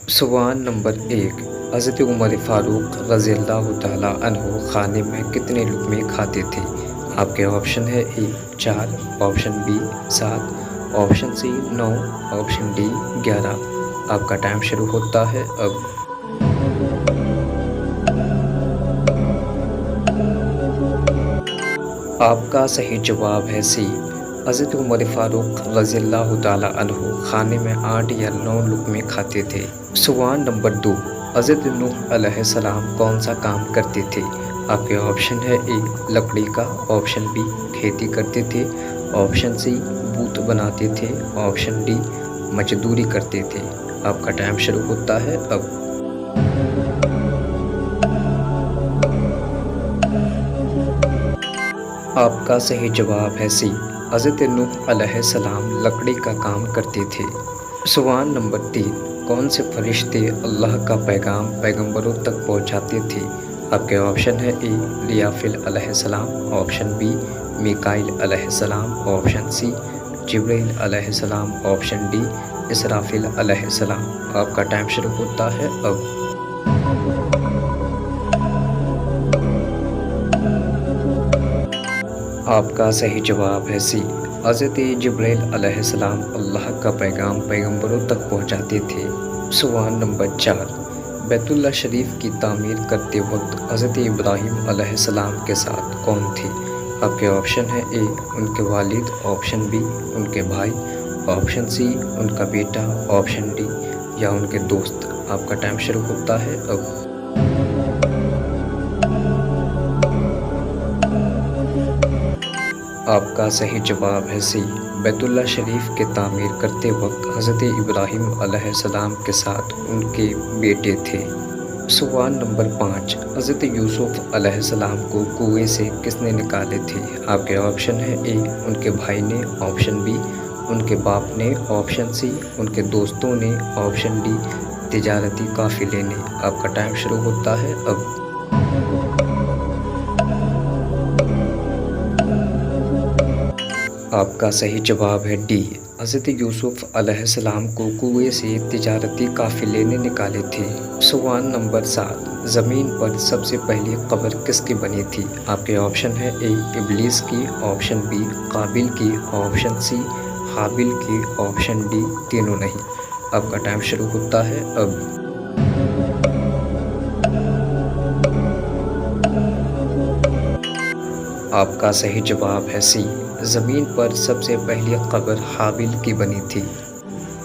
सवाल नंबर 1। हज़रत उमर फ़ारूक रज़ी अल्लाह तआला अन्हु खाने में कितने लुक़मे खाते थे? आपके ऑप्शन है A 4, option B 7, option C 9, option D 11। आपका टाइम शुरू होता है अब। आपका सही जवाब है सी। हज़रत उमर फ़ारूक रज़ी अल्लाह तआला अन्हु खाने में 8 या 9 लुक़मे खाते थे। सवाल नंबर 2। हज़रत नूह अलैहिस्सलाम कौन सा काम करते थे? आपके ऑप्शन है ए लकड़ी का, ऑप्शन बी खेती करते थे, ऑप्शन सी बूत बनाते थे, ऑप्शन डी मजदूरी करते थे। आपका टाइम शुरू होता है अब। आपका सही जवाब है सी। हज़रत नूह अलैहिस्सलाम लकड़ी का काम करते थे। सवाल नंबर 3। कौन से फरिश्ते अल्लाह का पैगाम पैगंबरों तक पहुंचाते थे? आपके ऑप्शन है ए लियाफिल अलैहिस्सलाम, ऑप्शन बी मीकाईल अलैहिस्सलाम, ऑप्शन सी जिब्रील अलैहिस्सलाम, ऑप्शन डी इसराफिल अलैहिस्सलाम। आपका टाइम शुरू होता है अब। आपका सही जवाब है सी। हज़रत जिब्रील अलैहिस्सलाम अल्लाह का पैगाम पैगंबरों तक पहुंचाते थे। सवाल नंबर 4। बैतुल्लाह शरीफ की तामीर करते वक्त हज़रत इब्राहीम अलैहिस्सलाम के साथ कौन थे? आपके ऑप्शन है ए उनके वालिद, ऑप्शन बी उनके भाई, ऑप्शन सी उनका बेटा, ऑप्शन डी या उनके दोस्त। आपका टाइम शुरू होता है अब। आपका सही जवाब है सी। बैतुल्लाह शरीफ के तामीर करते वक्त हज़रत इब्राहीम अलैहिस्सलाम के साथ उनके बेटे थे। सवाल नंबर 5। हज़रत यूसुफ अलैहिस्सलाम को कुएं से किसने निकाले थे? आपके ऑप्शन है ए उनके भाई ने, ऑप्शन बी उनके बाप ने, ऑप्शन सी उनके दोस्तों ने, ऑप्शन डी तिजारती काफ़िले ने। आपका टाइम शुरू होता है अब। आपका सही जवाब है डी। हज़रत यूसुफ अलैहिस्सलाम को कुएं से तिजारती काफ़िले ने निकाले थे। सवाल नंबर 7। ज़मीन पर सबसे पहली कब्र किसकी बनी थी? आपके ऑप्शन है ए इब्लीस की, ऑप्शन बी काबिल की, ऑप्शन सी हाबिल की, ऑप्शन डी तीनों नहीं। आपका टाइम शुरू होता है अब। आपका सही जवाब है सी। ज़मीन पर सबसे पहली कब्र हाबिल की बनी थी।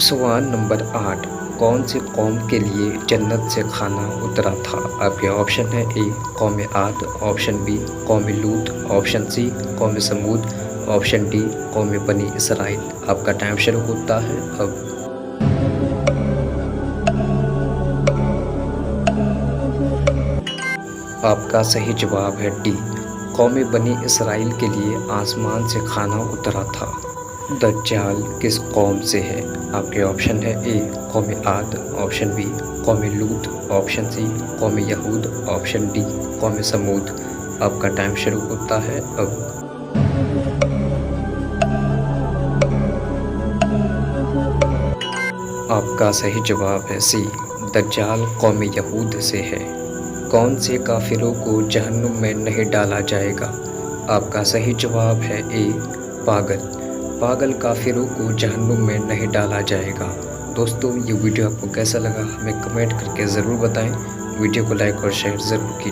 सवाल नंबर 8। कौन सी कौम के लिए जन्नत से खाना उतरा था? आपके ऑप्शन है ए कौम आद, ऑप्शन बी कौम लूत, ऑप्शन सी कौम समूद, ऑप्शन डी कौम बनी इसराइल। आपका टाइम शुरू होता है अब। आपका सही जवाब है डी। कौम बनी इसराइल के लिए आसमान से खाना उतरा था। दज्जाल किस कौम से है? आपके ऑप्शन है ए कौम आद, ऑप्शन बी कौम लूत, ऑप्शन सी कौम यहूद, ऑप्शन डी कौम समूद। आपका टाइम शुरू होता है अब। आपका सही जवाब है सी। दज्जाल कौम यहूद से है। कौन से काफिरों को जहन्नुम में नहीं डाला जाएगा? आपका सही जवाब है ए पागल। पागल काफिरों को जहन्नुम में नहीं डाला जाएगा। दोस्तों, ये वीडियो आपको कैसा लगा हमें कमेंट करके ज़रूर बताएं। वीडियो को लाइक और शेयर ज़रूर कीजिए।